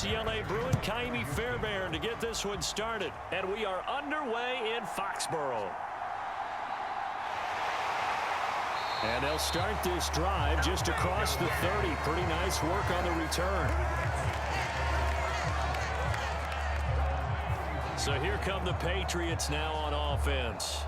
UCLA Bruin, Kaimi Fairbairn to get this one started. And we are underway in Foxborough. And they'll start this drive just across the 30. Pretty nice work on the return. So here come the Patriots now on offense.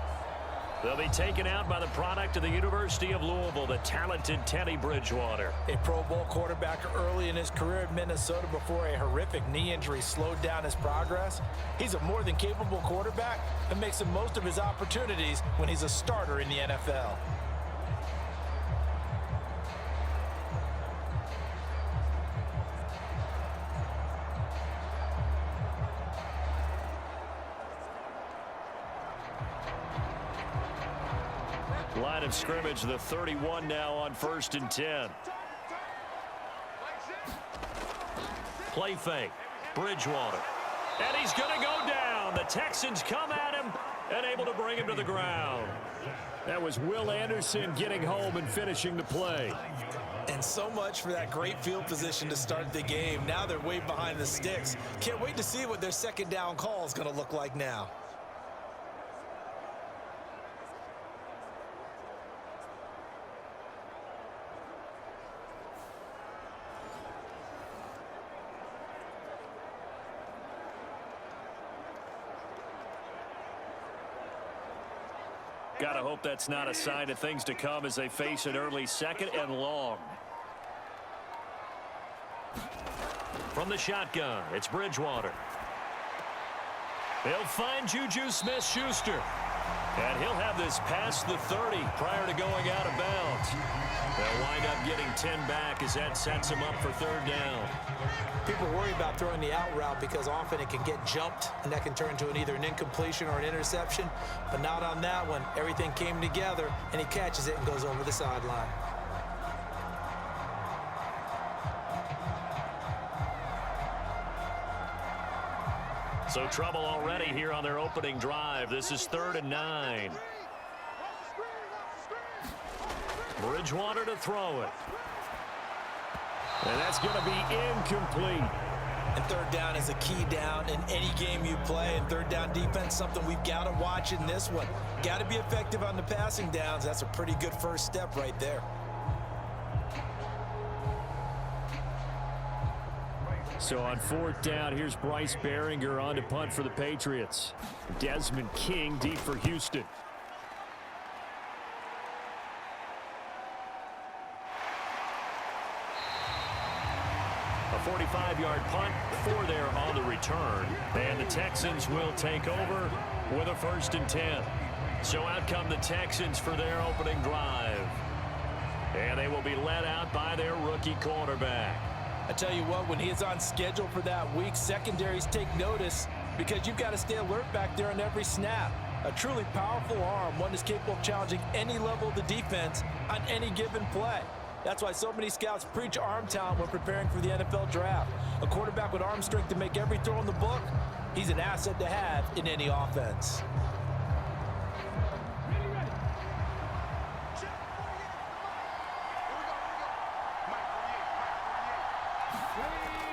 They'll be taken out by the product of the University of Louisville, the talented Teddy Bridgewater. A Pro Bowl quarterback early in his career in Minnesota before a horrific knee injury slowed down his progress. He's a more than capable quarterback and makes the most of his opportunities when he's a starter in the NFL. Line of scrimmage, the 31 now on 1st and 10. Play fake. Bridgewater. And he's going to go down. The Texans come at him and able to bring him to the ground. That was Will Anderson getting home and finishing the play. And so much for that great field position to start the game. Now they're way behind the sticks. Can't wait to see what their second down call is going to look like now. Gotta hope that's not a sign of things to come as they face an early 2nd and long. From the shotgun, it's Bridgewater. They'll find Juju Smith-Schuster. And he'll have this past the 30 prior to going out of bounds. They'll wind up getting 10 back as that sets him up for 3rd down. People worry about throwing the out route because often it can get jumped, and that can turn into either an incompletion or an interception. But not on that one. Everything came together, and he catches it and goes over the sideline. So trouble already here on their opening drive. This is 3rd and 9. Bridgewater to throw it. And that's going to be incomplete. And 3rd down is a key down in any game you play. And 3rd down defense, something we've got to watch in this one. Got to be effective on the passing downs. That's a pretty good first step right there. So on 4th down, here's Bryce Behringer on to punt for the Patriots. Desmond King deep for Houston. A 45-yard punt for there on the return. And the Texans will take over with a 1st and 10. So out come the Texans for their opening drive. And they will be led out by their rookie quarterback. I tell you what, when he is on schedule for that week, secondaries take notice because you've got to stay alert back there on every snap. A truly powerful arm, one is capable of challenging any level of the defense on any given play. That's why so many scouts preach arm talent when preparing for the NFL draft. A quarterback with arm strength to make every throw in the book, he's an asset to have in any offense.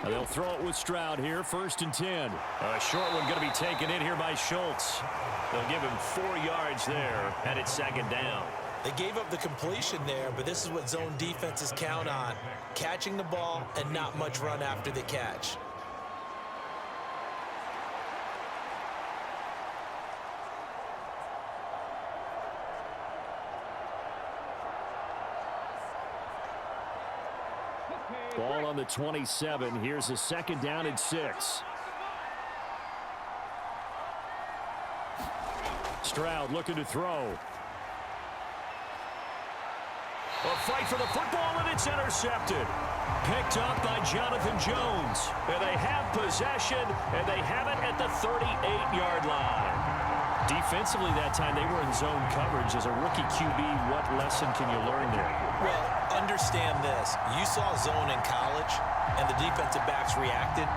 They'll throw it with Stroud here, 1st and 10. A short one going to be taken in here by Schultz. They'll give him 4 yards there, and it's 2nd down. They gave up the completion there, but this is what zone defenses count on. Catching the ball and not much run after the catch. Ball on the 27. Here's a 2nd down and 6. Stroud looking to throw. A fight for the football, and it's intercepted. Picked up by Jonathan Jones. And they have possession, and they have it at the 38-yard line. Defensively that time, they were in zone coverage. As a rookie QB, what lesson can you learn there? Well, understand this. You saw zone in college, and the defensive backs reacted,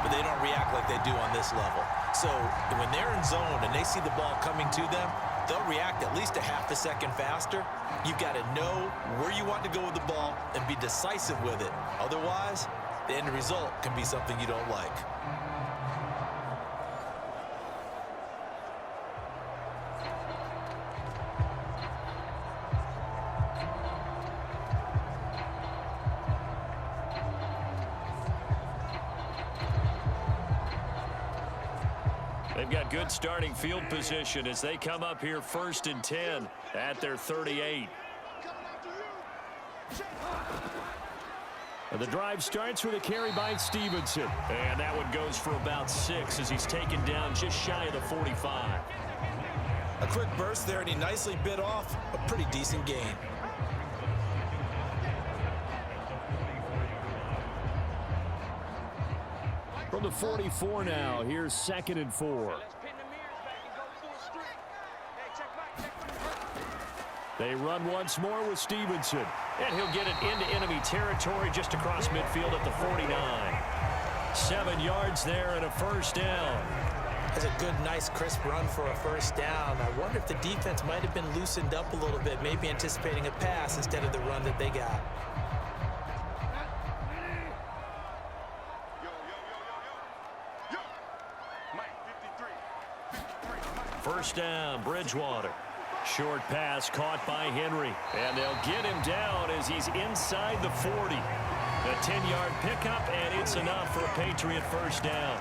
but they don't react like they do on this level. So when they're in zone and they see the ball coming to them, they'll react at least a half a second faster. You've got to know where you want to go with the ball and be decisive with it. Otherwise, the end result can be something you don't like. They've got good starting field position as they come up here 1st and 10 at their 38. And the drive starts with a carry by Stevenson. And that one goes for about 6 as he's taken down just shy of the 45. A quick burst there, and he nicely bit off a pretty decent gain. From the 44 now, here's 2nd and 4. They run once more with Stevenson. And he'll get it into enemy territory just across midfield at the 49. 7 yards there and a first down. That's a good, nice, crisp run for a first down. I wonder if the defense might have been loosened up a little bit, maybe anticipating a pass instead of the run that they got. First down, Bridgewater. Short pass caught by Henry. And they'll get him down as he's inside the 40. A 10-yard pickup, and it's enough for a Patriot first down.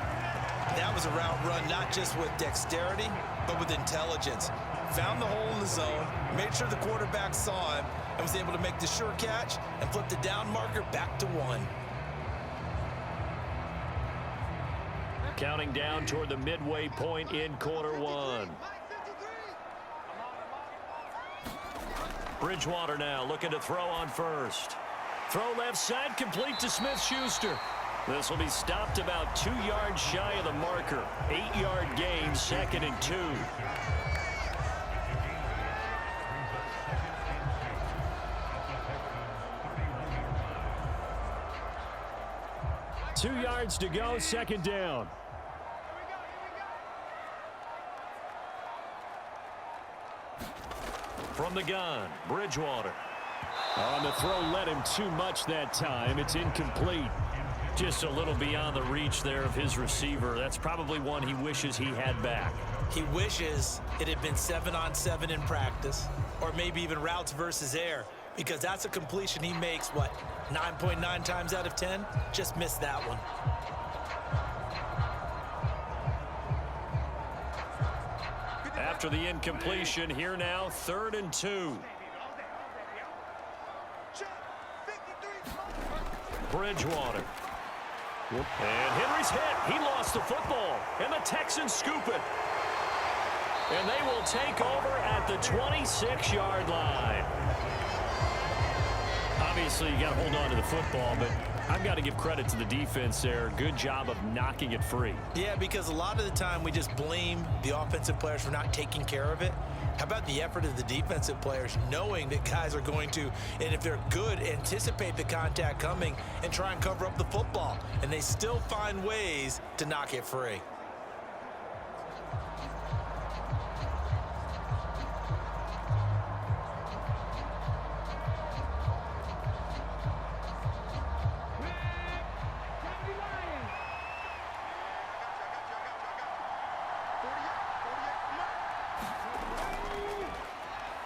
That was a route run not just with dexterity, but with intelligence. Found the hole in the zone, made sure the quarterback saw him, and was able to make the sure catch and flip the down marker back to 1. Counting down toward the midway point in quarter 1. Bridgewater now looking to throw on first. Throw left side, complete to Smith-Schuster. This will be stopped about 2 yards shy of the marker. 8-yard gain, 2nd and 2. Two yards to go, 2nd down. From the gun, Bridgewater. On the throw, led him too much that time. It's incomplete. Just a little beyond the reach there of his receiver. That's probably one he wishes he had back. He wishes it had been 7-on-7 in practice, or maybe even routes versus air, because that's a completion he makes, what, 9.9 times out of 10? Just missed that one. After the incompletion, here now, 3rd and 2. Bridgewater. And Henry's hit. He lost the football. And the Texans scoop it. And they will take over at the 26-yard line. Obviously, you got to hold on to the football, but I've got to give credit to the defense there. Good job of knocking it free. Yeah, because a lot of the time we just blame the offensive players for not taking care of it. How about the effort of the defensive players knowing that guys are going to, and if they're good, anticipate the contact coming and try and cover up the football. And they still find ways to knock it free.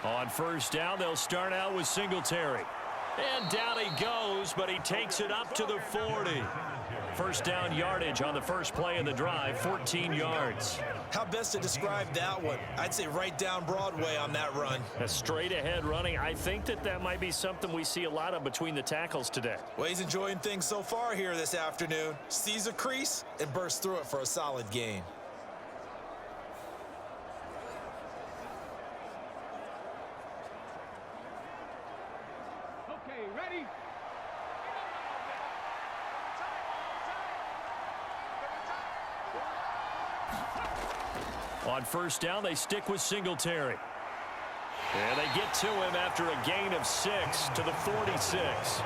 On first down, they'll start out with Singletary. And down he goes, but he takes it up to the 40. First down yardage on the first play of the drive, 14 yards. How best to describe that one? I'd say right down Broadway on that run. A straight ahead running. I think that might be something we see a lot of between the tackles today. Well, he's enjoying things so far here this afternoon. Sees a crease and bursts through it for a solid gain. On first down, they stick with Singletary. And they get to him after a gain of 6 to the 46.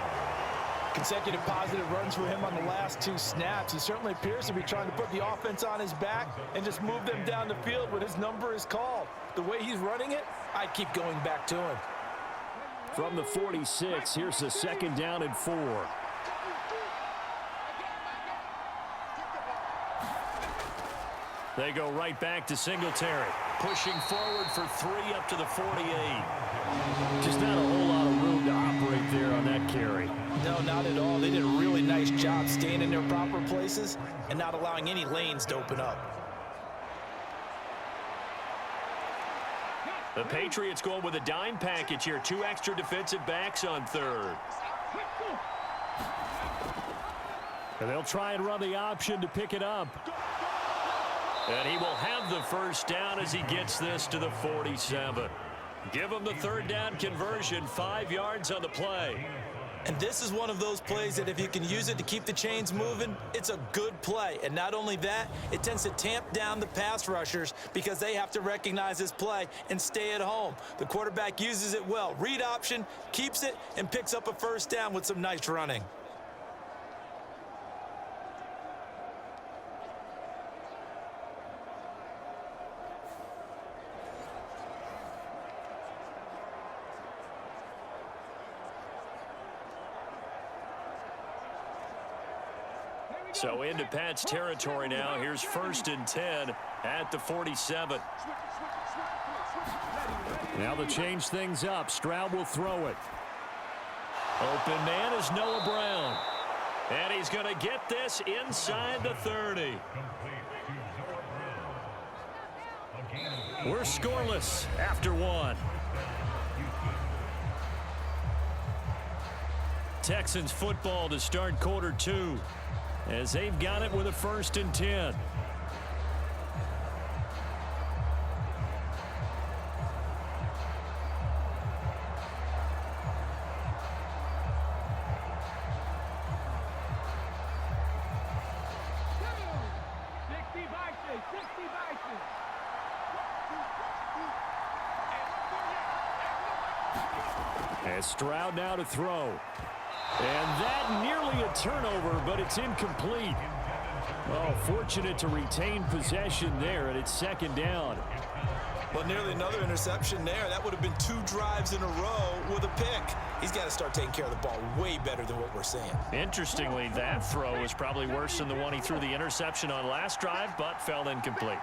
Consecutive positive runs for him on the last 2 snaps. He certainly appears to be trying to put the offense on his back and just move them down the field when his number is called. The way he's running it, I'd keep going back to him. From the 46, here's the 2nd down and 4. They go right back to Singletary, pushing forward for 3 up to the 48. Just not a whole lot of room to operate there on that carry. No, not at all. They did a really nice job staying in their proper places and not allowing any lanes to open up. The Patriots going with a dime package here. 2 extra defensive backs on third. And they'll try and run the option to pick it up. And he will have the first down as he gets this to the 47. Give him the third down conversion, 5 yards on the play. And this is one of those plays that if you can use it to keep the chains moving, it's a good play. And not only that, it tends to tamp down the pass rushers because they have to recognize this play and stay at home. The quarterback uses it well. Read option, keeps it, and picks up a first down with some nice running. So into Pat's territory now. Here's 1st and 10 at the 47. Now to change things up, Stroud will throw it. Open man is Noah Brown. And he's going to get this inside the 30. We're scoreless after 1. Texans football to start quarter 2. As they've got it with a 1st and 10. As Stroud now to throw. And that nearly a turnover, but it's incomplete. Oh, fortunate to retain possession there, and it's 2nd down. Well, nearly another interception there. That would have been 2 drives in a row with a pick. He's got to start taking care of the ball way better than what we're seeing. Interestingly, that throw is probably worse than the one he threw the interception on last drive, but fell incomplete.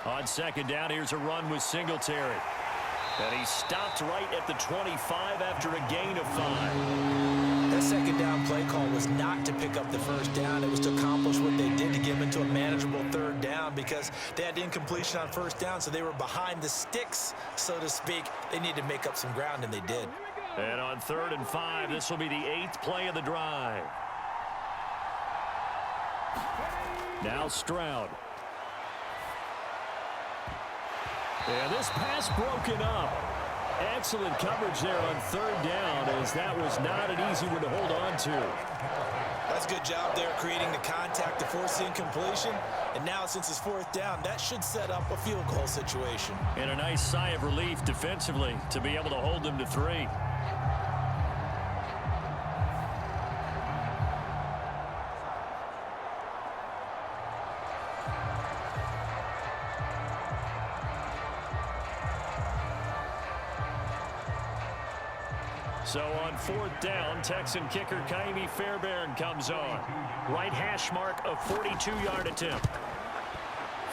On 2nd down, here's a run with Singletary. And he stopped right at the 25 after a gain of 5. That 2nd down play call was not to pick up the first down. It was to accomplish what they did to get him into a manageable 3rd down because they had incompletion on 1st down, so they were behind the sticks, so to speak. They needed to make up some ground, and they did. And on 3rd and 5, this will be the 8th play of the drive. Now Stroud. And this pass broken up. Excellent coverage there on 3rd down, as that was not an easy one to hold on to. That's a good job there creating the contact to force the incompletion. And now since it's 4th down, that should set up a field goal situation. And a nice sigh of relief defensively to be able to hold them to 3. So on 4th down, Texan kicker Kaimi Fairbairn comes on. Right hash mark, a 42-yard attempt.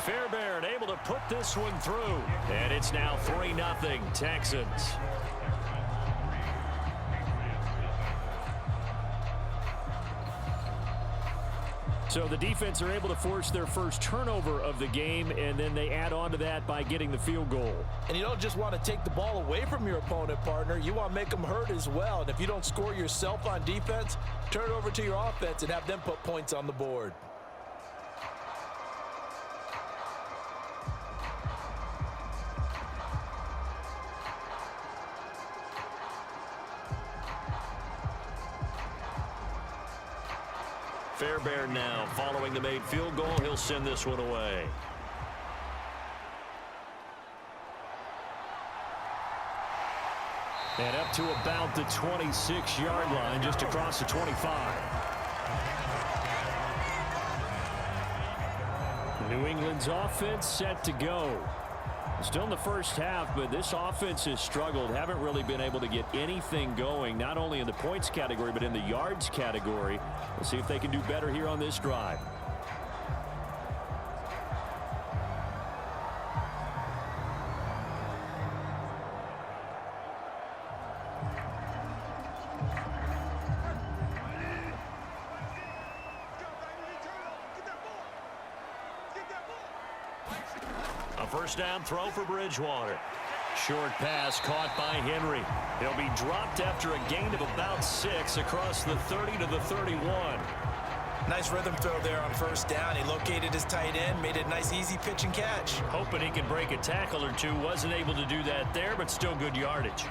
Fairbairn able to put this one through. And it's now 3-0 Texans. So the defense are able to force their first turnover of the game, and then they add on to that by getting the field goal. And you don't just want to take the ball away from your opponent, partner. You want to make them hurt as well. And if you don't score yourself on defense, turn it over to your offense and have them put points on the board. Fairbairn now following the made field goal. He'll send this one away. And up to about the 26-yard line, just across the 25. New England's offense set to go. Still in the first half, but this offense has struggled. Haven't really been able to get anything going, not only in the points category, but in the yards category. We'll see if they can do better here on this drive. A first down throw for Bridgewater. Short pass caught by Henry. He'll be dropped after a gain of about 6 across the 30 to the 31. Nice rhythm throw there on first down. He located his tight end, made it a nice easy pitch and catch. Hoping he could break a tackle or two. Wasn't able to do that there, but still good yardage.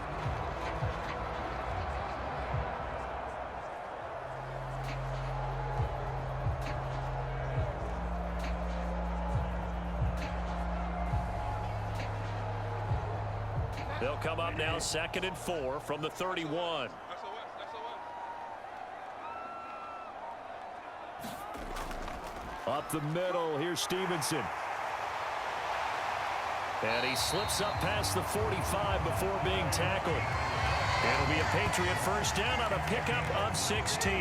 They'll come up now 2nd and 4 from the 31. Up the middle, here's Stevenson. And he slips up past the 45 before being tackled. It'll be a Patriot first down on a pickup of 16.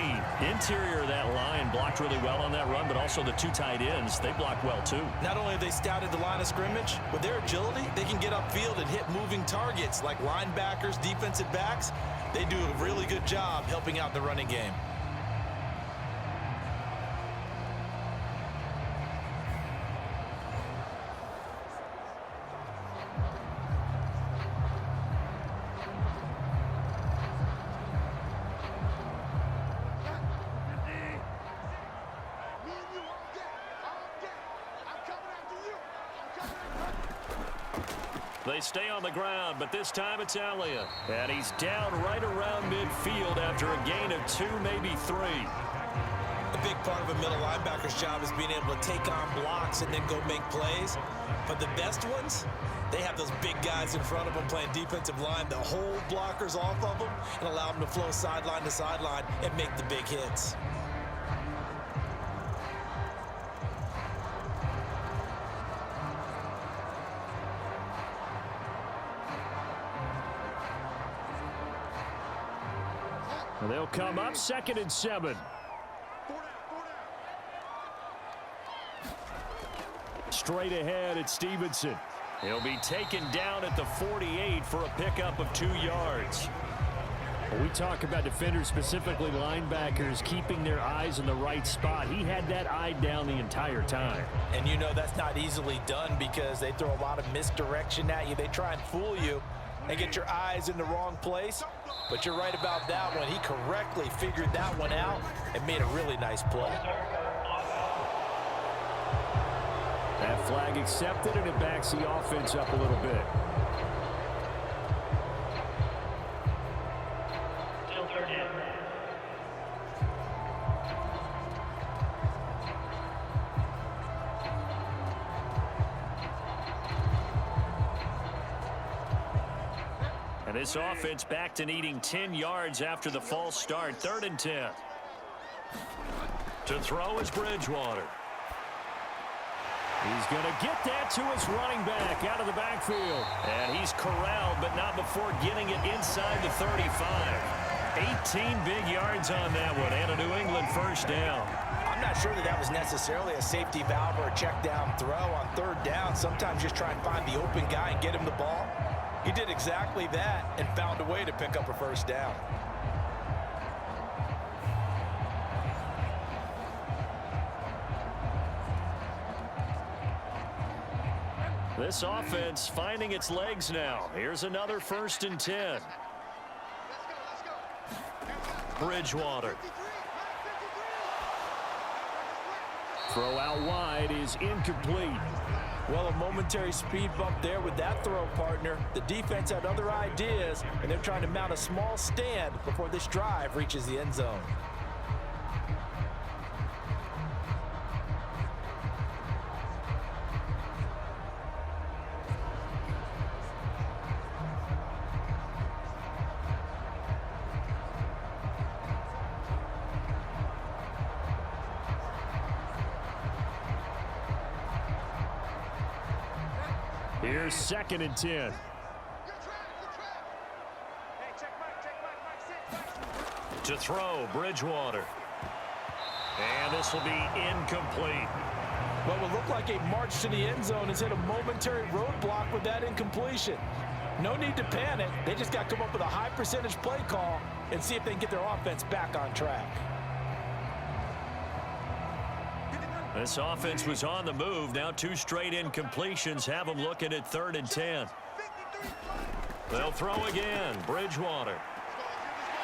Interior of that line blocked really well on that run, but also the 2 tight ends, they blocked well too. Not only have they scouted the line of scrimmage, with their agility, they can get upfield and hit moving targets like linebackers, defensive backs. They do a really good job helping out the running game. They stay on the ground, but this time it's Elliott. And he's down right around midfield after a gain of 2, maybe 3. A big part of a middle linebacker's job is being able to take on blocks and then go make plays. But the best ones, they have those big guys in front of them playing defensive line that hold blockers off of them and allow them to flow sideline to sideline and make the big hits. They'll come up 2nd and 7. Straight ahead at Stevenson. He'll be taken down at the 48 for a pickup of 2 yards. When we talk about defenders, specifically linebackers, keeping their eyes in the right spot. He had that eye down the entire time. And you know that's not easily done because they throw a lot of misdirection at you. They try and fool you and get your eyes in the wrong place. But you're right about that one. He correctly figured that one out and made a really nice play. That flag accepted, and it backs the offense up a little bit. Still 3rd down. And this offense back to needing 10 yards after the false start. 3rd and 10. To throw is Bridgewater. He's going to get that to his running back out of the backfield. And he's corralled, but not before getting it inside the 35. 18 big yards on that one, and a New England first down. I'm not sure that was necessarily a safety valve or a check down throw on 3rd down. Sometimes just try and find the open guy and get him the ball. He did exactly that and found a way to pick up a first down. This offense finding its legs now. Here's another 1st and 10. Bridgewater. Throw out wide is incomplete. Well, a momentary speed bump there with that throw, partner. The defense had other ideas, and they're trying to mount a small stand before this drive reaches the end zone. Here's 2nd and 10. To throw, Bridgewater. And this will be incomplete. What will look like a march to the end zone has hit a momentary roadblock with that incompletion. No need to panic. They just got to come up with a high percentage play call and see if they can get their offense back on track. This offense was on the move. Now 2 straight incompletions have them looking at 3rd and 10. They'll throw again. Bridgewater.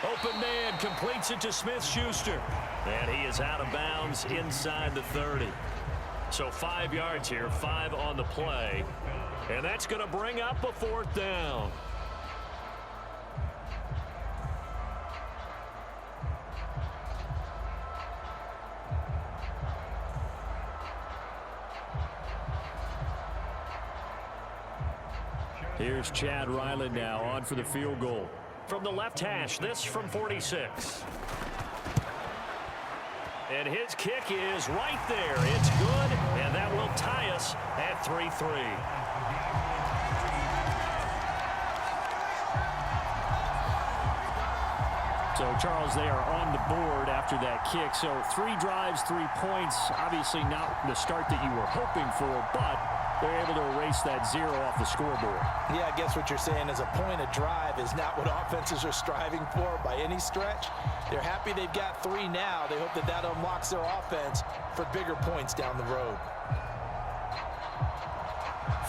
Open man, completes it to Smith-Schuster. And he is out of bounds inside the 30. So 5 yards here, 5 on the play. And that's going to bring up a 4th down. Here's Chad Ryland now on for the field goal. From the left hash, this from 46. And his kick is right there. It's good, and that will tie us at 3-3. So, Charles, they are on the board after that kick. So 3 drives, 3 points. Obviously not the start that you were hoping for, but they're able to erase that 0 off the scoreboard. Yeah, I guess what you're saying is a point a drive is not what offenses are striving for by any stretch. They're happy they've got 3 now. They hope that that unlocks their offense for bigger points down the road.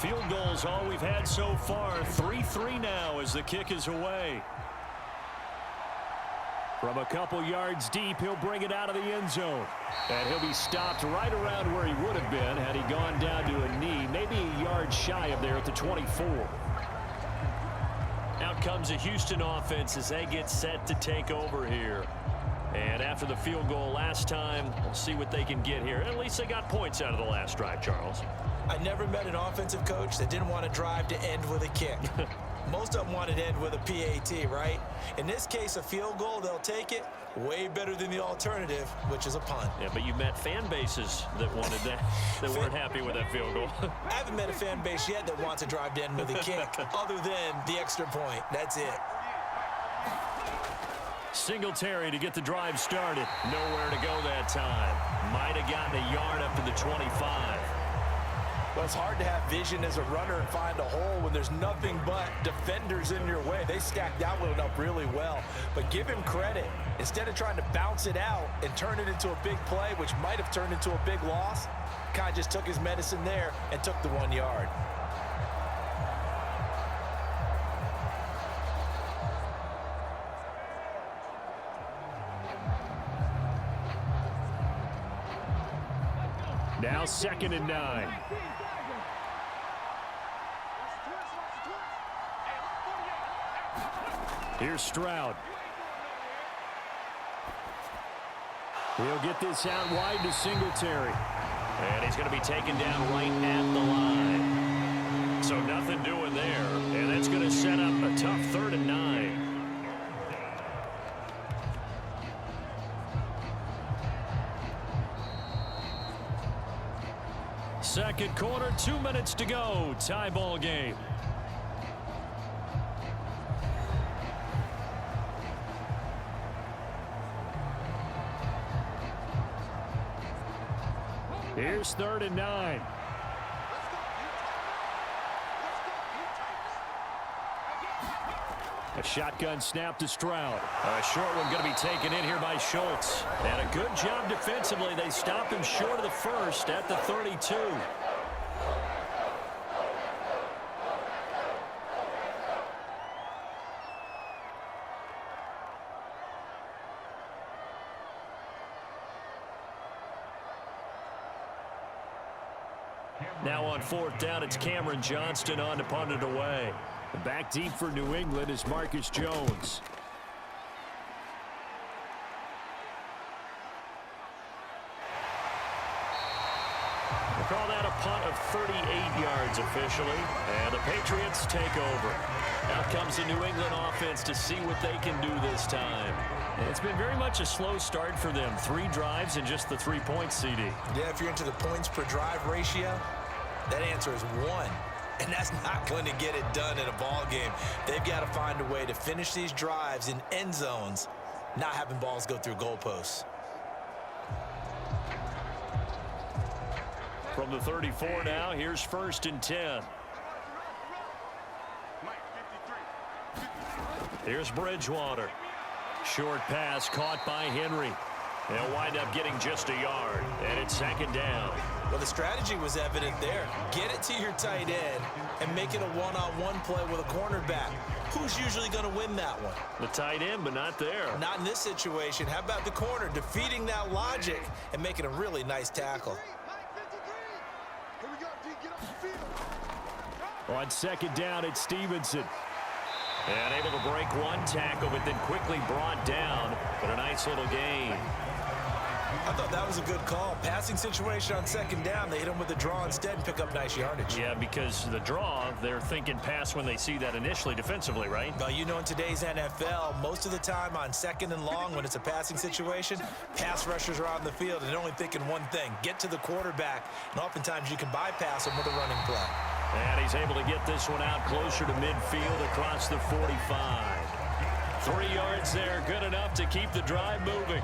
Field goals all we've had so far. 3-3 now as the kick is away. From a couple yards deep, he'll bring it out of the end zone. And he'll be stopped right around where he would have been had he gone down to a knee, maybe a yard shy of there at the 24. Out comes the Houston offense as they get set to take over here. And after the field goal last time, we'll see what they can get here. At least they got points out of the last drive, Charles. I never met an offensive coach that didn't want to drive to end with a kick. Most of them wanted to end with a PAT, right? In this case, a field goal, they'll take it. Way better than the alternative, which is a punt. Yeah, but you met fan bases that wanted that, that weren't happy with that field goal. I haven't met a fan base yet that wants to drive to end with a kick, other than the extra point. That's it. Singletary to get the drive started. Nowhere to go that time. Might have gotten a yard up to the 25. Well, it's hard to have vision as a runner and find a hole when there's nothing but defenders in your way. They stacked that one up really well. But give him credit. Instead of trying to bounce it out and turn it into a big play, which might have turned into a big loss, kind of just took his medicine there and took the 1 yard. Now 2nd and 9. Here's Stroud. He'll get this out wide to Singletary. And he's going to be taken down right at the line. So nothing doing there. And that's going to set up a tough 3rd and 9. Second quarter, 2 minutes to go. Tie ball game. Here's 3rd and 9. A shotgun snap to Stroud. A short one going to be taken in here by Schultz. And a good job defensively. They stopped him short of the first at the 32. Now on 4th down, it's Cameron Johnston on to punt it away. Back deep for New England is Marcus Jones. We'll call that a punt of 38 yards officially, and the Patriots take over. Out comes the New England offense to see what they can do this time. It's been very much a slow start for them. 3 drives and just the 3 points, CD. Yeah, if you're into the points per drive ratio, that answer is 1. And that's not going to get it done in a ball game. They've got to find a way to finish these drives in end zones, not having balls go through goalposts. From the 34 now, here's 1st and 10. Here's Bridgewater. Short pass caught by Henry. They'll wind up getting just a yard, and it's second down. Well, the strategy was evident there. Get it to your tight end and make it a one-on-one play with a cornerback. Who's usually going to win that one? The tight end, but not there. Not in this situation. How about the corner defeating that logic and making a really nice tackle? On second down, it's Stevenson. And able to break one tackle, but then quickly brought down. But a nice little gain. I thought that was a good call. Passing situation on second down. They hit him with the draw instead and pick up nice yardage. Yeah, because the draw, they're thinking pass when they see that initially defensively, right? Well, you know, in today's NFL, most of the time on second and long, when it's a passing situation, pass rushers are on the field and they're only thinking one thing, get to the quarterback. And oftentimes you can bypass them with a running play. And he's able to get this one out closer to midfield across the 45. 3 yards there, good enough to keep the drive moving.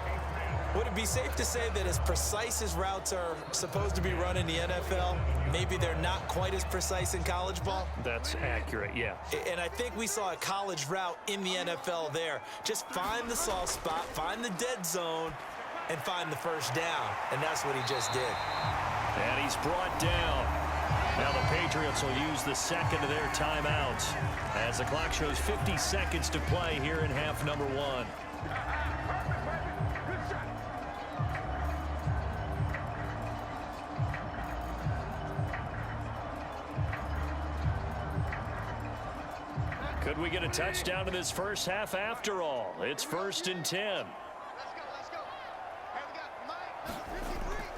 Would it be safe to say that as precise as routes are supposed to be run in the NFL, maybe they're not quite as precise in college ball? That's accurate, yeah. And I think we saw a college route in the NFL there. Just find the soft spot, find the dead zone, and find the first down. And that's what he just did. And he's brought down. Now the Patriots will use the second of their timeouts as the clock shows 50 seconds to play here in half number 1. Could we get a touchdown in this first half after all? It's 1st and 10.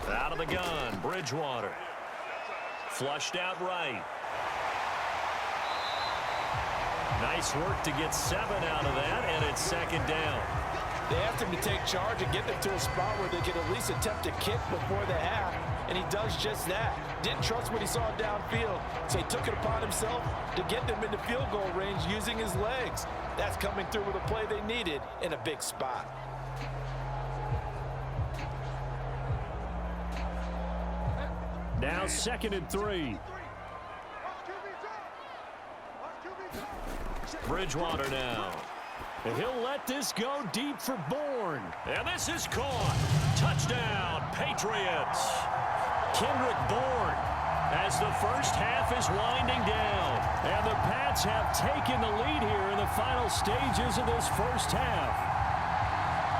Out of the gun, Bridgewater. Flushed out right. Nice work to get 7 out of that, and it's second down. They asked him to take charge and get them to a spot where they could at least attempt a kick before the half, and he does just that. Didn't trust what he saw downfield, so he took it upon himself to get them into field goal range using his legs. That's coming through with a play they needed in a big spot. Now 2nd and 3. Bridgewater now. And he'll let this go deep for Bourne. And this is caught. Touchdown, Patriots. Kendrick Bourne as the first half is winding down. And the Pats have taken the lead here in the final stages of this first half.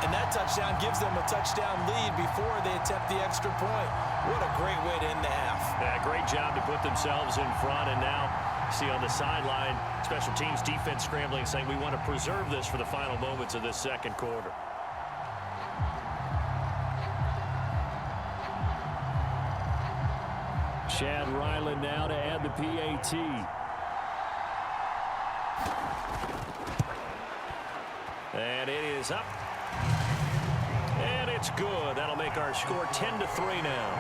And that touchdown gives them a touchdown lead before they attempt the extra point. What a great way to end the half. Yeah, great job to put themselves in front. And now, see on the sideline, special teams defense scrambling, saying we want to preserve this for the final moments of this second quarter. Chad Ryland now to add the PAT. And it is up. And it's good. That'll make our score 10-3 now.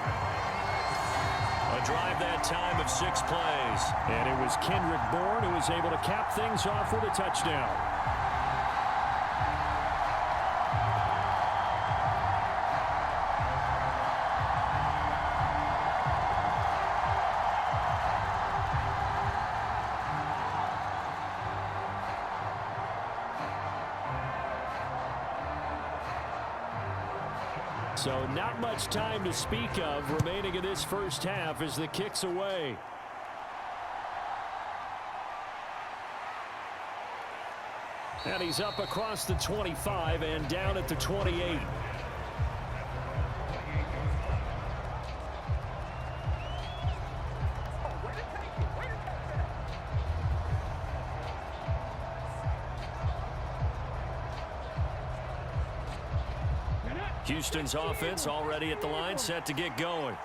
A drive that time of 6 plays. And it was Kendrick Bourne who was able to cap things off with a touchdown. So not much time to speak of remaining in this first half as the kick's away. And he's up across the 25 and down at the 28. Houston's offense already at the line, set to get going.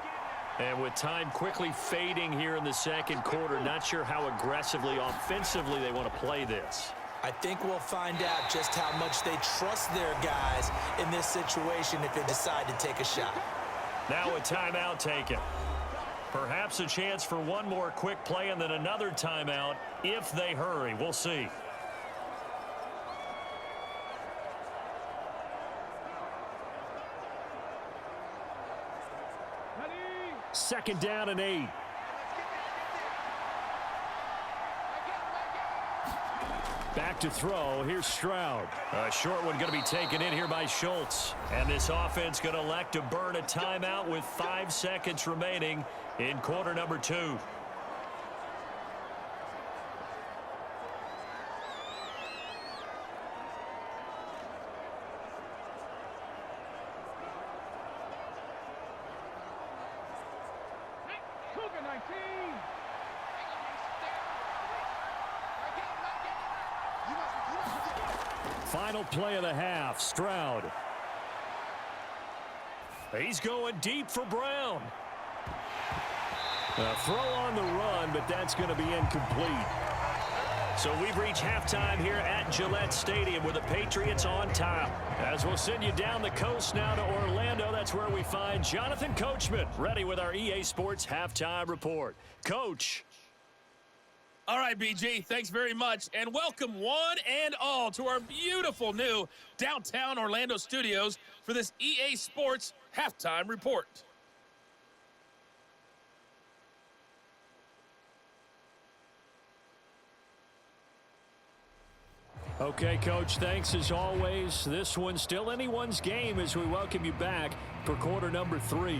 And with time quickly fading here in the second quarter, not sure how aggressively, offensively they want to play this. I think we'll find out just how much they trust their guys in this situation if they decide to take a shot. Now a timeout taken. Perhaps a chance for one more quick play and then another timeout if they hurry. We'll see. Second down and 8. Back to throw. Here's Stroud. A short one going to be taken in here by Schultz. And this offense going to elect to burn a timeout with 5 seconds remaining in quarter number 2. Final play of the half. Stroud. He's going deep for Brown. A throw on the run, but that's going to be incomplete. So we've reached halftime here at Gillette Stadium with the Patriots on top. As we'll send you down the coast now to Orlando, that's where we find Jonathan Coachman ready with our EA Sports Halftime Report. Coach. All right, BG, thanks very much, and welcome one and all to our beautiful new downtown Orlando studios for this EA Sports Halftime Report. Okay, Coach, thanks as always. This one's still anyone's game as we welcome you back for quarter number 3.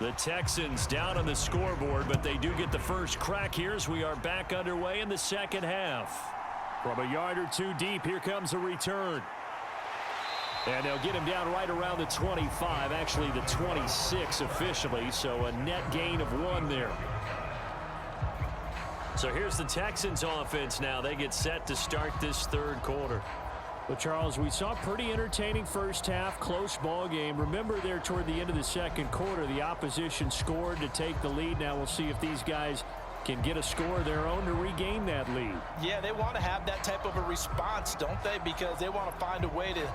The Texans down on the scoreboard, but they do get the first crack here as we are back underway in the second half. From a yard or 2 deep, here comes a return. And they'll get him down right around the 25, actually the 26 officially, so a net gain of 1 there. So here's the Texans offense now. They get set to start this third quarter. Well, Charles, we saw a pretty entertaining first half, close ball game. Remember there toward the end of the second quarter, the opposition scored to take the lead. Now we'll see if these guys can get a score of their own to regain that lead. Yeah, they want to have that type of a response, don't they? Because they want to find a way to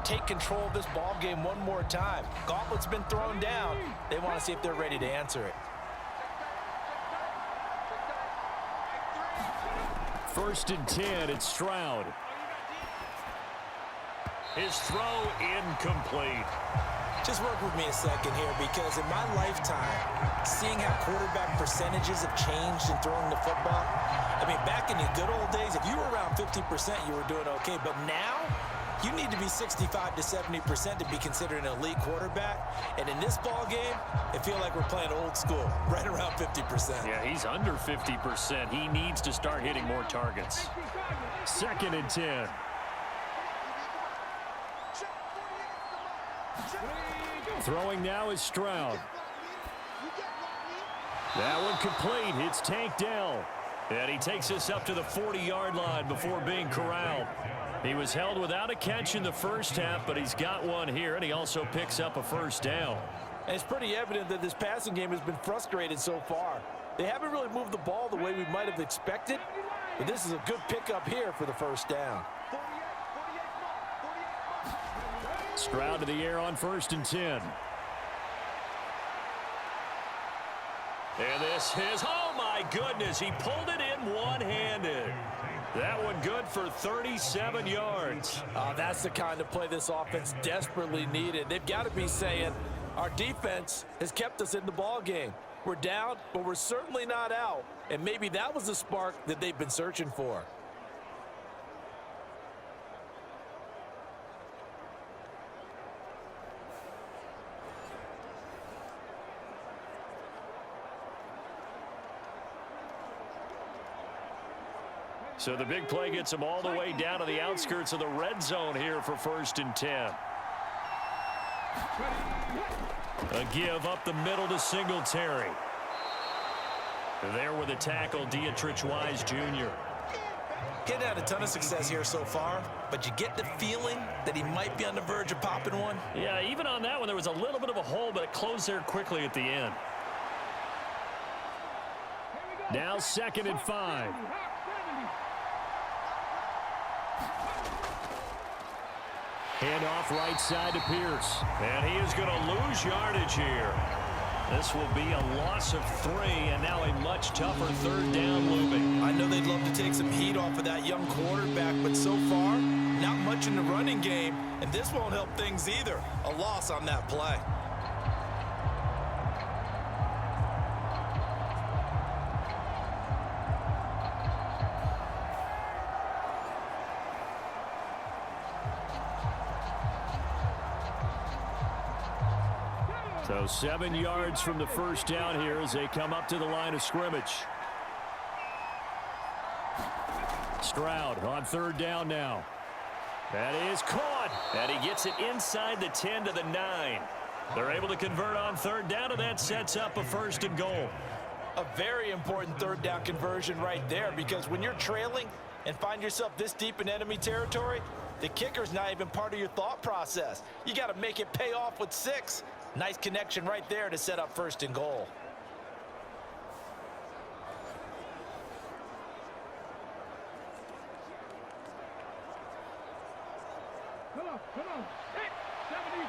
take control of this ball game one more time. Gauntlet's been thrown down. They want to see if they're ready to answer it. First and 10, it's Stroud. His throw incomplete. Just work with me a second here, because in my lifetime, seeing how quarterback percentages have changed in throwing the football, I mean, back in the good old days, if you were around 50%, you were doing okay. But now, you need to be 65 to 70% to be considered an elite quarterback. And in this ball game, I feel like we're playing old school, right around 50%. Yeah, he's under 50%. He needs to start hitting more targets. Second and 10. Throwing now is Stroud. That one complete. It's Tank Dell. And he takes us up to the 40-yard line before being corralled. He was held without a catch in the first half, but he's got one here, and he also picks up a first down. And it's pretty evident that this passing game has been frustrated so far. They haven't really moved the ball the way we might have expected, but this is a good pickup here for the first down. Stroud to the air on first and 10. And this is, oh my goodness, he pulled it in one-handed. That one good for 37 yards. That's the kind of play this offense desperately needed. They've got to be saying, our defense has kept us in the ball game. We're down, but we're certainly not out. And maybe that was the spark that they've been searching for. So the big play gets him all the way down to the outskirts of the red zone here for first and 10. A give up the middle to Singletary. There with a tackle, Dietrich Wise Jr. Getting had a ton of success here so far, but you get the feeling that he might be on the verge of popping one. Yeah, even on that one, there was a little bit of a hole, but it closed there quickly at the end. Now 2nd and 5. Handoff right side to Pierce. And he is going to lose yardage here. This will be a loss of 3, and now a much tougher 3rd down looming. I know they'd love to take some heat off of that young quarterback, but so far, not much in the running game, and this won't help things either. A loss on that play. So 7 yards from the 1st down here as they come up to the line of scrimmage. Stroud on 3rd down now. That is caught. And he gets it inside the 10 to the 9. They're able to convert on 3rd down, and that sets up a 1st and goal. A very important 3rd down conversion right there, because when you're trailing and find yourself this deep in enemy territory, the kicker's not even part of your thought process. You got to make it pay off with 6. Nice connection right there to set up 1st and goal. Come on. 70,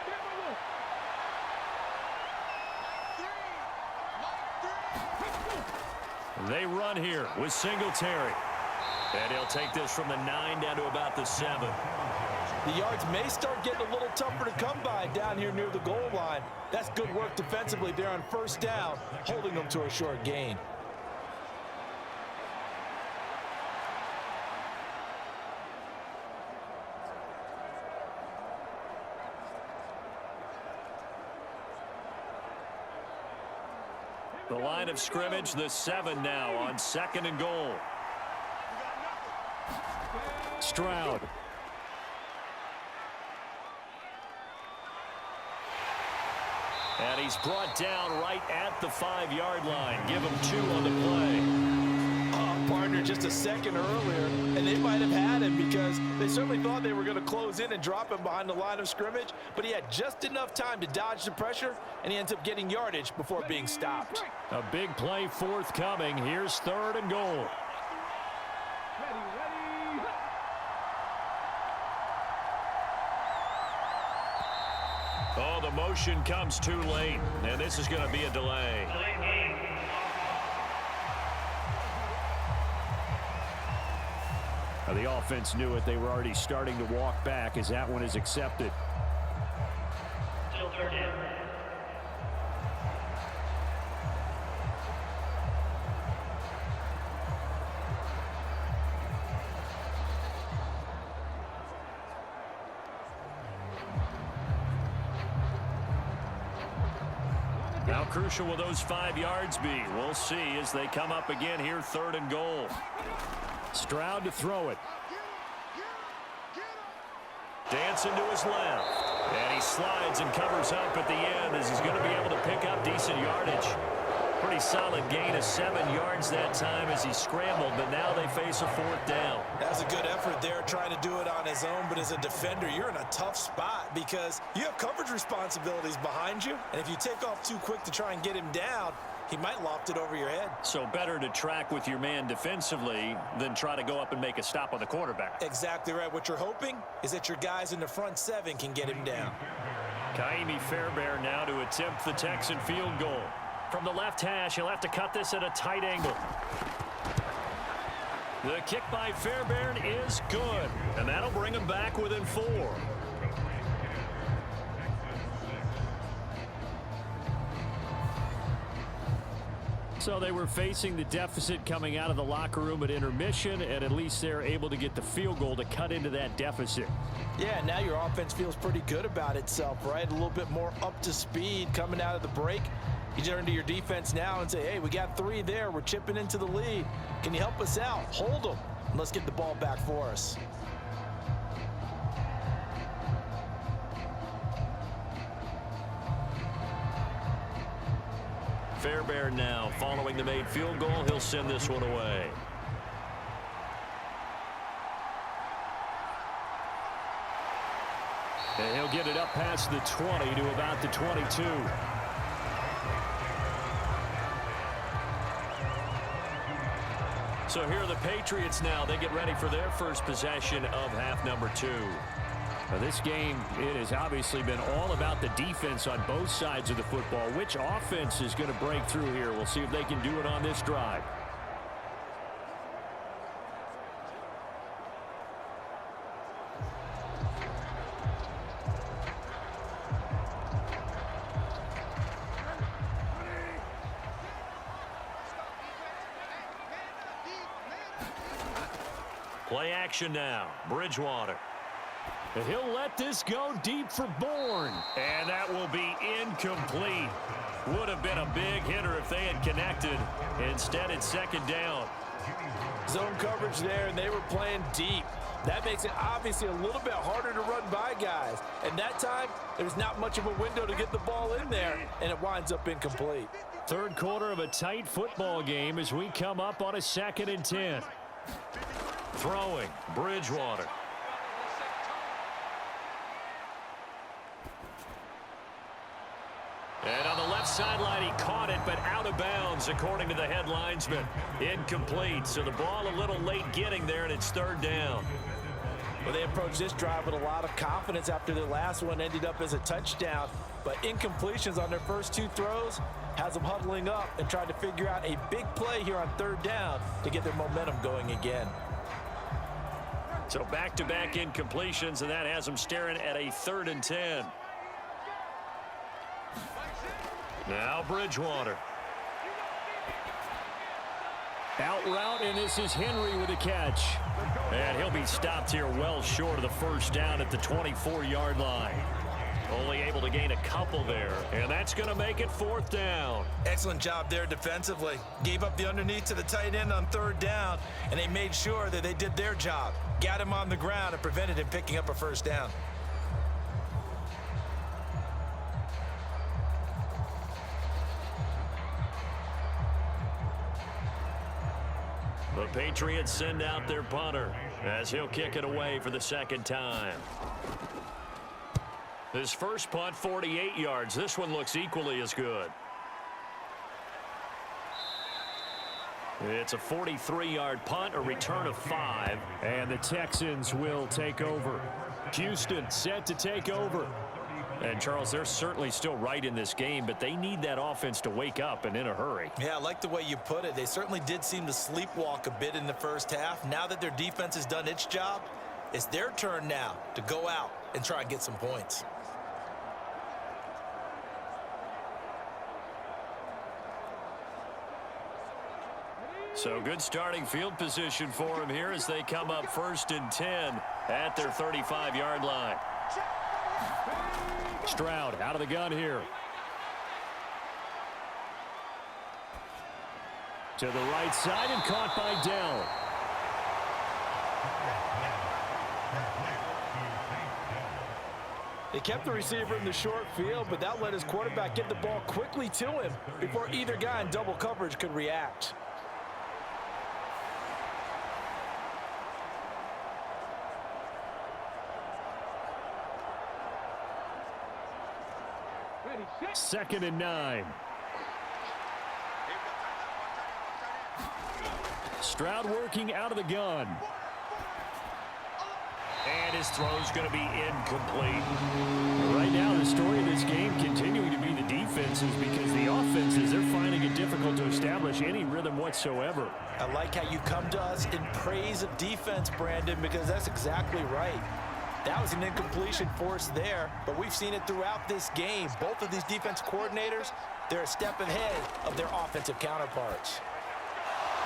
They run here with Singletary. And he'll take this from the 9 down to about the 7. The yards may start getting a little tougher to come by down here near the goal line. That's good work defensively there on 1st down, holding them to a short gain. The line of scrimmage, the 7 now on 2nd and goal. Stroud. And he's brought down right at the 5-yard line. Give him 2 on the play. Oh, partner, just a second earlier, and they might have had him because they certainly thought they were going to close in and drop him behind the line of scrimmage, but he had just enough time to dodge the pressure, and he ends up getting yardage before being stopped. A big play forthcoming. Here's 3rd and goal. Oh, the motion comes too late, and this is going to be a delay. Now, the offense knew it. They were already starting to walk back as that one is accepted. Still 3rd down. How crucial will those 5 yards be? We'll see as they come up again here, 3rd and goal. Stroud to throw it. Dancing to his left. And he slides and covers up at the end as he's going to be able to pick up decent yardage. Pretty solid gain of 7 yards that time as he scrambled, but now they face a 4th down. That's a good effort there, trying to do it on his own, but as a defender, you're in a tough spot because you have coverage responsibilities behind you, and if you take off too quick to try and get him down, he might loft it over your head. So better to track with your man defensively than try to go up and make a stop on the quarterback. Exactly right. What you're hoping is that your guys in the front 7 can get him down. Kaimi Fairbairn now to attempt the Texan field goal. From the left hash, he'll have to cut this at a tight angle. The kick by Fairbairn is good, and that'll bring him back within 4. So they were facing the deficit coming out of the locker room at intermission, and at least they're able to get the field goal to cut into that deficit. Yeah, now your offense feels pretty good about itself, right? A little bit more up to speed coming out of the break. You turn to your defense now and say, hey, we got 3 there. We're chipping into the lead. Can you help us out? Hold them. And let's get the ball back for us. Fairbairn now following the made field goal. He'll send this one away. And he'll get it up past the 20 to about the 22. So here are the Patriots now. They get ready for their first possession of half number 2. Now this game, it has obviously been all about the defense on both sides of the football. Which offense is going to break through here? We'll see if they can do it on this drive. Play action now. Bridgewater. He'll let this go deep for Bourne. And that will be incomplete. Would have been a big hitter if they had connected. Instead, it's second down. Zone coverage there, and they were playing deep. That makes it obviously a little bit harder to run by guys. And that time, there's not much of a window to get the ball in there, and it winds up incomplete. Third quarter of a tight football game as we come up on a 2nd and 10. Throwing, Bridgewater. And on the left sideline, he caught it, but out of bounds, according to the head linesman. Incomplete, so the ball a little late getting there, and it's third down. Well, they approached this drive with a lot of confidence after their last one ended up as a touchdown. But incompletions on their first 2 throws has them huddling up and trying to figure out a big play here on third down to get their momentum going again. So back-to-back incompletions, and that has them staring at a 3rd and 10. Now Bridgewater. Out route, and this is Henry with a catch. And he'll be stopped here well short of the first down at the 24-yard line. Only able to gain a couple there, and that's going to make it 4th down. Excellent job there defensively. Gave up the underneath to the tight end on third down, and they made sure that they did their job. Got him on the ground and prevented him picking up a first down. The Patriots send out their punter as he'll kick it away for the 2nd time. His first punt, 48 yards. This one looks equally as good. It's a 43-yard punt, a return of 5, and the Texans will take over. Houston set to take over. And, Charles, they're certainly still right in this game, but they need that offense to wake up and in a hurry. Yeah, I like the way you put it. They certainly did seem to sleepwalk a bit in the first half. Now that their defense has done its job, it's their turn now to go out and try and get some points. So good starting field position for them here as they come up 1st and 10 at their 35-yard line. Stroud out of the gun here. To the right side and caught by Dell. They kept the receiver in the short field, but that let his quarterback get the ball quickly to him before either guy in double coverage could react. Ready, set. 2nd and 9. Stroud working out of the gun. And his throw's going to be incomplete. Right now, the story of this game continuing to be the defenses because the offenses, they're finding it difficult to establish any rhythm whatsoever. I like how you come to us in praise of defense, Brandon, because that's exactly right. That was an incompletion forced there, but we've seen it throughout this game. Both of these defense coordinators, they're a step ahead of their offensive counterparts.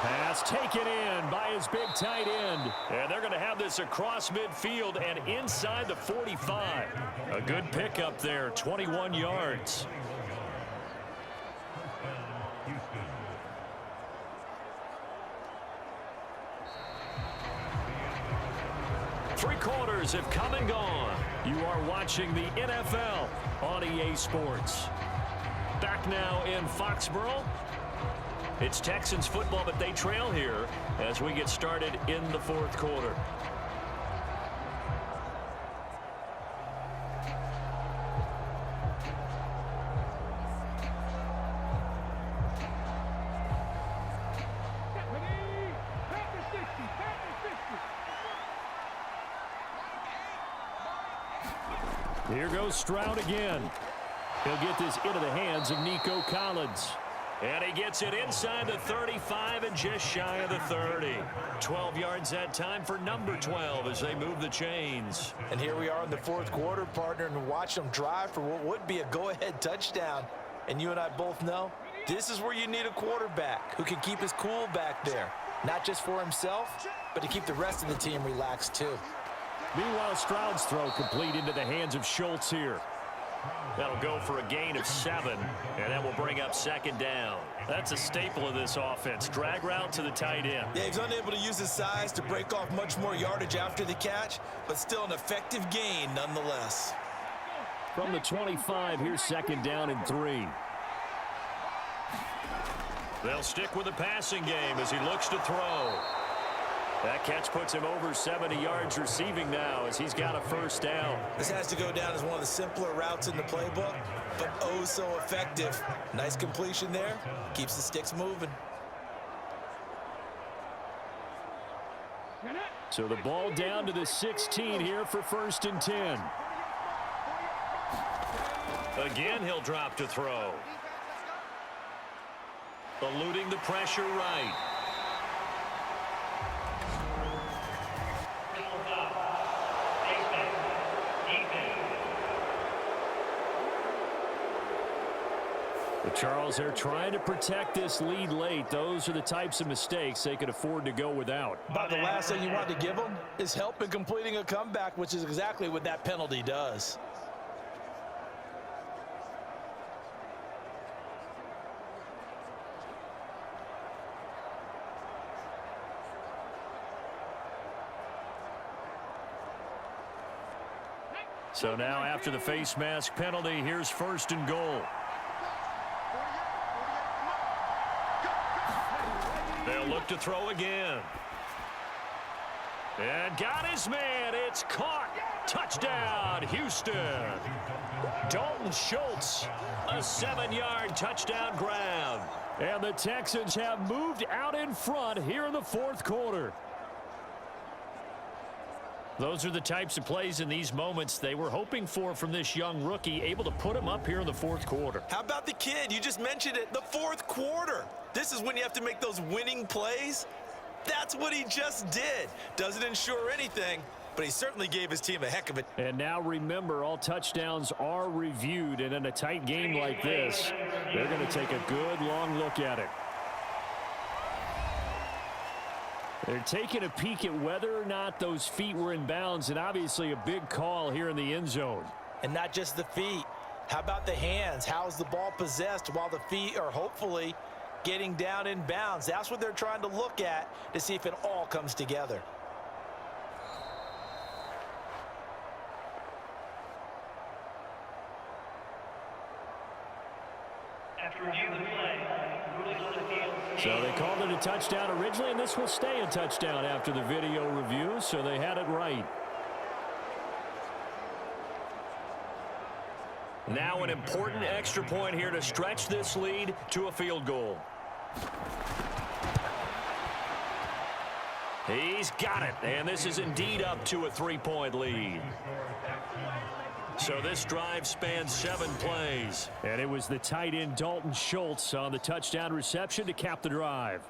Pass taken in by his big tight end. And they're going to have this across midfield and inside the 45. A good pickup there, 21 yards. Three quarters have come and gone. You are watching the NFL on EA Sports. Back now in Foxborough. It's Texans football, but they trail here as we get started in the 4th quarter. Ready, set. Here goes Stroud again. He'll get this into the hands of Nico Collins. And he gets it inside the 35 and just shy of the 30. 12 yards that time for number 12 as they move the chains. And here we are in the fourth quarter, partner, and watch them drive for what would be a go-ahead touchdown. And you and I both know this is where you need a quarterback who can keep his cool back there. Not just for himself, but to keep the rest of the team relaxed too. Meanwhile, Stroud's throw complete into the hands of Schultz here. That'll go for a gain of 7, and that will bring up second down. That's a staple of this offense. Drag route to the tight end. Yeah, he's unable to use his size to break off much more yardage after the catch, but still an effective gain nonetheless. From the 25, here's second down and 3. They'll stick with the passing game as he looks to throw. That catch puts him over 70 yards receiving now as he's got a first down. This has to go down as one of the simpler routes in the playbook, but oh so effective. Nice completion there. Keeps the sticks moving. So the ball down to the 16 here for first and 10. Again, he'll drop to throw. Eluding the pressure right. Charles, they're trying to protect this lead late. Those are the types of mistakes they could afford to go without. About the last thing you want to give them is help in completing a comeback, which is exactly what that penalty does. So now after the face mask penalty, here's first and goal. They'll look to throw again. And got his man. It's caught. Touchdown, Houston. Dalton Schultz, a 7-yard touchdown grab. And the Texans have moved out in front here in the fourth quarter. Those are the types of plays in these moments they were hoping for from this young rookie, able to put him up here in the fourth quarter. How about the kid? You just mentioned it, the fourth quarter. This is when you have to make those winning plays. That's what he just did. Doesn't ensure anything, but he certainly gave his team a heck of it. And now remember, all touchdowns are reviewed, and in a tight game like this, they're going to take a good long look at it. They're taking a peek at whether or not those feet were in bounds, and obviously a big call here in the end zone. And not just the feet. How about the hands? How's the ball possessed while the feet are hopefully getting down in bounds? That's what they're trying to look at to see if it all comes together. After review of the play, rulings on the field. So they called it a touchdown originally, and this will stay a touchdown after the video review, so they had it right. Now an important extra point here to stretch this lead to a field goal. He's got it, and this is indeed up to a 3-point lead. So this drive spans 7 plays. And it was the tight end Dalton Schultz on the touchdown reception to cap the drive.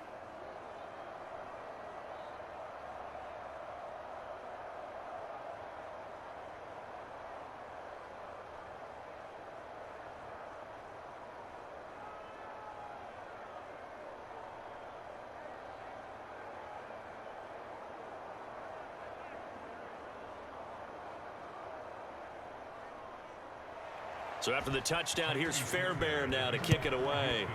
So after the touchdown, here's Fairbairn now to kick it away.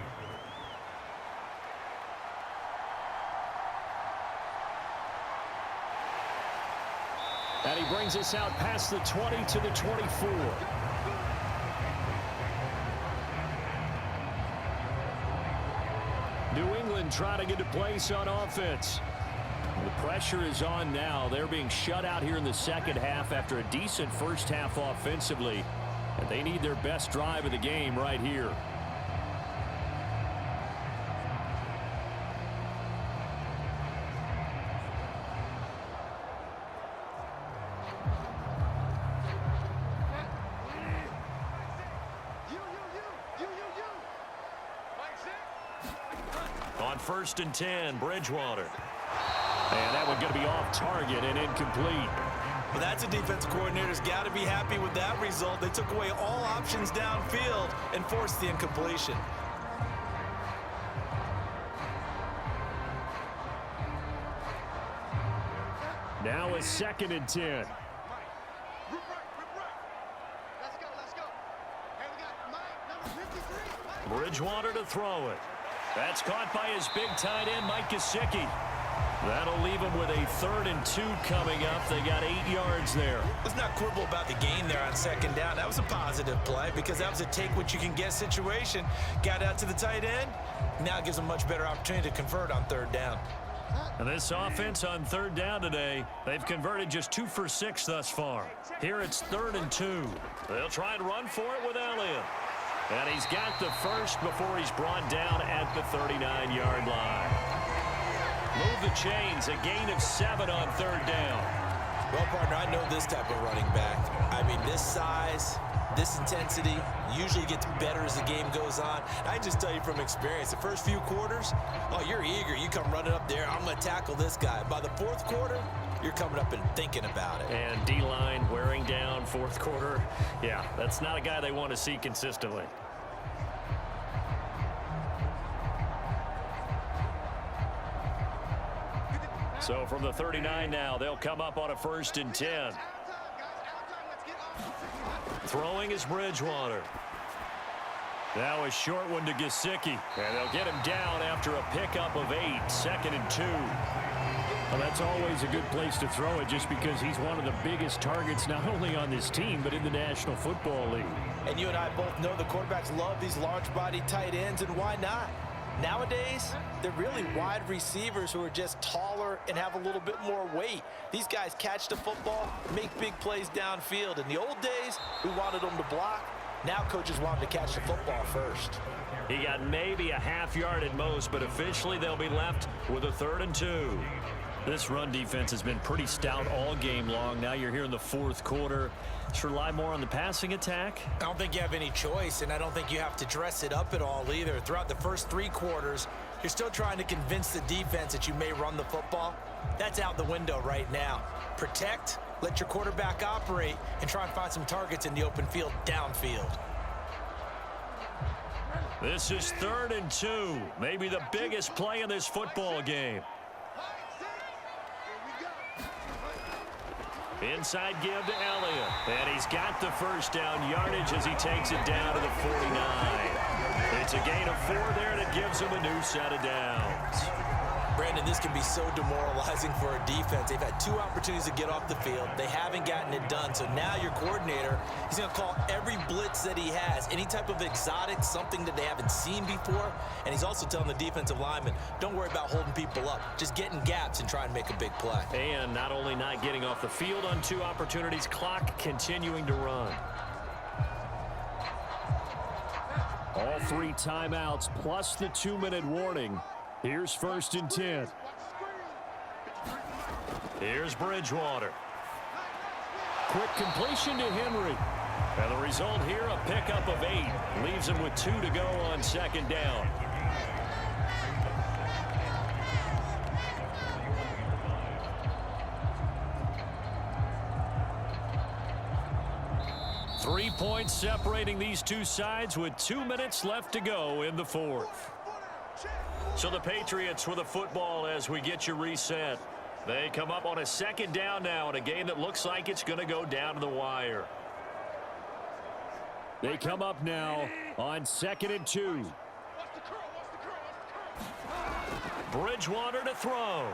And he brings us out past the 20 to the 24. New England trying to get a place on offense. The pressure is on now. They're being shut out here in the second half after a decent first half offensively. And they need their best drive of the game right here. first and 10, Bridgewater. And that one going to be off target and incomplete. Well, that's a defensive coordinator's got to be happy with that result. They took away all options downfield and forced the incompletion. Now a second and 10. Bridgewater to throw it. That's caught by his big tight end, Mike Gesicki. That'll leave him with a 3rd and 2 coming up. They got 8 yards there. Let's not quibble about the gain there on second down. That was a positive play because that was a take-what-you-can-get situation. Got out to the tight end. Now it gives them a much better opportunity to convert on 3rd down. And this offense on 3rd down today, they've converted just 2 for 6 thus far. Here it's 3rd and 2. They'll try and run for it with Elliott. And he's got the first before he's brought down at the 39-yard line. Move the chains, a gain of 7 on 3rd down. Well, partner, I know this type of running back. I mean, this size, this intensity usually gets better as the game goes on. I just tell you from experience, the first few quarters, oh, you're eager. You come running up there, I'm going to tackle this guy. By the 4th quarter, you're coming up and thinking about it. And D-line wearing down 4th quarter. Yeah, that's not a guy they want to see consistently. So from the 39 now, they'll come up on a 1st and 10. Throwing is Bridgewater. Now a short one to Gesicki. And they'll get him down after a pickup of 8. 2nd and 2. Well, that's always a good place to throw it just because he's one of the biggest targets not only on this team but in the National Football League. And you and I both know the quarterbacks love these large-body tight ends, and why not? Nowadays, they're really wide receivers who are just taller and have a little bit more weight. These guys catch the football, make big plays downfield. In the old days, we wanted them to block. Now coaches want them to catch the football first. He got maybe a half yard at most, but officially they'll be left with a 3rd and 2. This run defense has been pretty stout all game long. Now you're here in the 4th quarter. Let's rely more on the passing attack. I don't think you have any choice, and I don't think you have to dress it up at all either. Throughout the first 3 quarters, you're still trying to convince the defense that you may run the football. That's out the window right now. Protect, let your quarterback operate, and try and find some targets in the open field downfield. This is 3rd and 2. Maybe the biggest play in this football game. Inside give to Elliott. And he's got the first down yardage as he takes it down to the 49. It's a gain of 4 there, and it gives him a new set of downs. Brandon, this can be so demoralizing for a defense. They've had 2 opportunities to get off the field. They haven't gotten it done. So now your coordinator, he's going to call every blitz that he has, any type of exotic, something that they haven't seen before. And he's also telling the defensive lineman, don't worry about holding people up. Just get in gaps and try and make a big play. And not only not getting off the field on 2 opportunities, clock continuing to run. All 3 timeouts plus the 2-minute warning. Here's 1st and 10. Here's Bridgewater. Quick completion to Henry. And the result here, a pickup of 8. Leaves him with 2 to go on 2nd down. Three points separating these two sides with 2 minutes left to go in the 4th. So the Patriots with the football as we get you reset. They come up on a 2nd down now in a game that looks like it's going to go down to the wire. They come up now on 2nd and 2. Bridgewater to throw.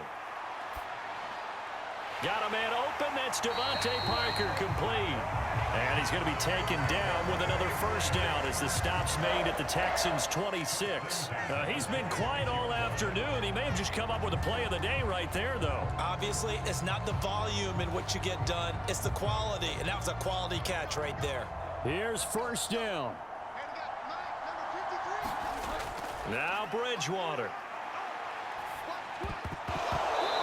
Got a man open. That's Devontae Parker complete. And he's going to be taken down with another 1st down as the stop's made at the Texans' 26. He's been quiet all afternoon. He may have just come up with a play of the day right there, though. Obviously, it's not the volume in what you get done. It's the quality, and that was a quality catch right there. Here's 1st down. Now Bridgewater.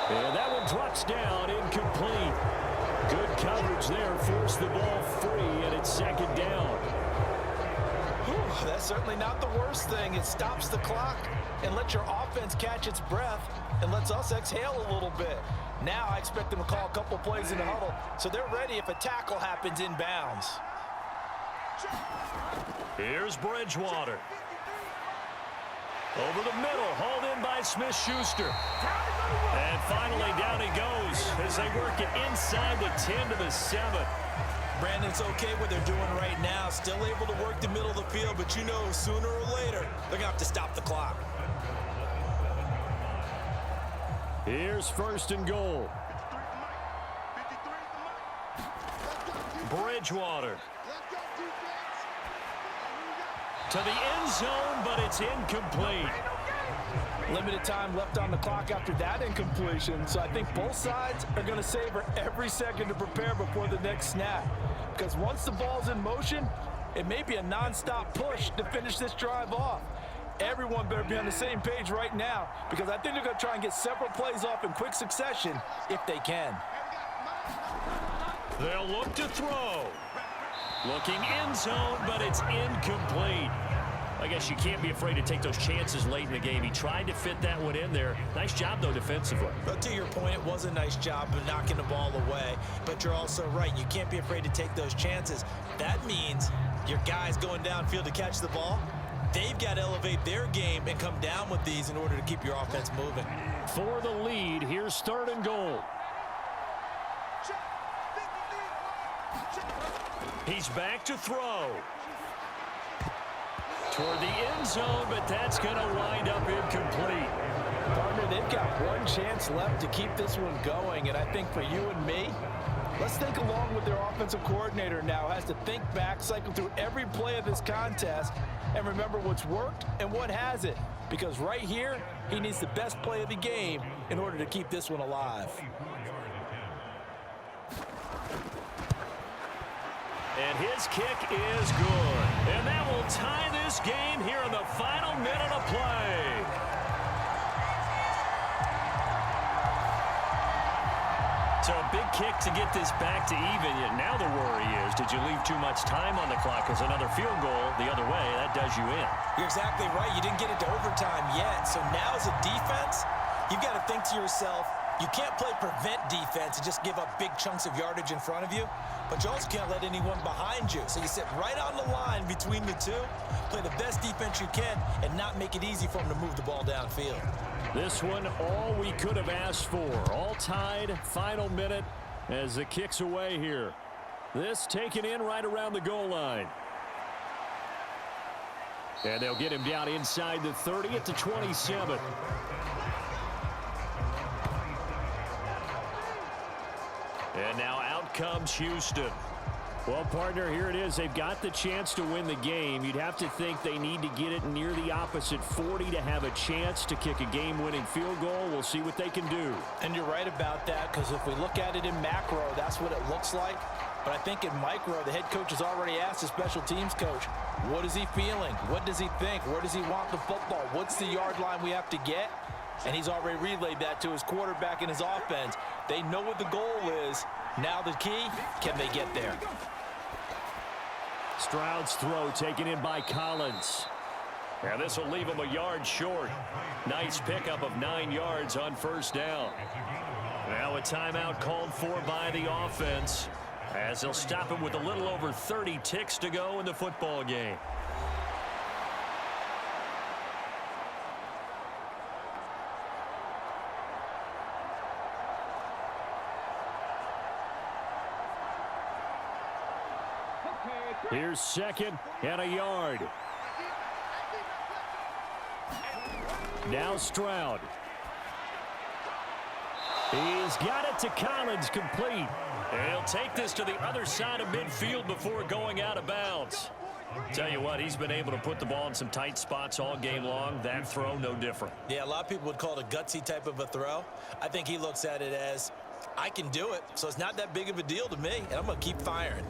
And that one drops down, incomplete. Good coverage there, forced the ball free, and it's 2nd down. That certainly not the worst thing. It stops the clock and lets your offense catch its breath and lets us exhale a little bit. Now I expect them to call a couple plays in the huddle so they're ready if a tackle happens inbounds. Here's Bridgewater. Over the middle, hauled in by Smith-Schuster. And finally down he goes as they work it inside the 10 to the 7. Brandon, it's okay what they're doing right now. Still able to work the middle of the field, but you know sooner or later they're going to have to stop the clock. Here's 1st and goal. Bridgewater. To the end zone, but it's incomplete. Limited time left on the clock after that incompletion, so I think both sides are going to savor every second to prepare before the next snap. Because once the ball's in motion, it may be a non-stop push to finish this drive off. Everyone better be on the same page right now, because I think they're going to try and get several plays off in quick succession if they can. They'll look to throw. Looking end zone, but it's incomplete. I guess you can't be afraid to take those chances late in the game. He tried to fit that one in there. Nice job, though, defensively. But to your point, it was a nice job of knocking the ball away. But you're also right. You can't be afraid to take those chances. That means your guys going downfield to catch the ball, they've got to elevate their game and come down with these in order to keep your offense moving. For the lead, here's 3rd and goal. He's back to throw. Toward the end zone, but that's going to wind up incomplete. Partner, they've got one chance left to keep this one going, and I think for you and me, let's think along with their offensive coordinator now. Has to think back, cycle through every play of this contest, and remember what's worked and what hasn't. Because right here, he needs the best play of the game in order to keep this one alive. And his kick is good. And that will tie this game here in the final minute of play. So a big kick to get this back to even. Yet now the worry is, did you leave too much time on the clock? Because another field goal the other way, that does you in. You're exactly right. You didn't get it to overtime yet. So now as a defense, you've got to think to yourself, you can't play prevent defense and just give up big chunks of yardage in front of you, but you also can't let anyone behind you. So you sit right on the line between the two, play the best defense you can, and not make it easy for them to move the ball downfield. This one, all we could have asked for. All tied, final minute as the kick's away here. This taken in right around the goal line. And they'll get him down inside the 30 at the 27. And now out comes Houston. Well, partner, here it is. They've got the chance to win the game. You'd have to think they need to get it near the opposite 40 to have a chance to kick a game-winning field goal. We'll see what they can do. And you're right about that, because if we look at it in macro, that's what it looks like. But I think in micro, the head coach has already asked the special teams coach, what is he feeling? What does he think? Where does he want the football? What's the yard line we have to get? And he's already relayed that to his quarterback and his offense. They know what the goal is. Now the key, can they get there? Stroud's throw taken in by Collins. And this will leave him a yard short. Nice pickup of 9 yards on 1st down. Now a timeout called for by the offense, as they'll stop him with a little over 30 ticks to go in the football game. Here's 2nd and a yard. Now Stroud. He's got it to Collins, complete. And he'll take this to the other side of midfield before going out of bounds. Tell you what, he's been able to put the ball in some tight spots all game long. That throw, no different. Yeah, a lot of people would call it a gutsy type of a throw. I think he looks at it as, I can do it, so it's not that big of a deal to me, and I'm going to keep firing.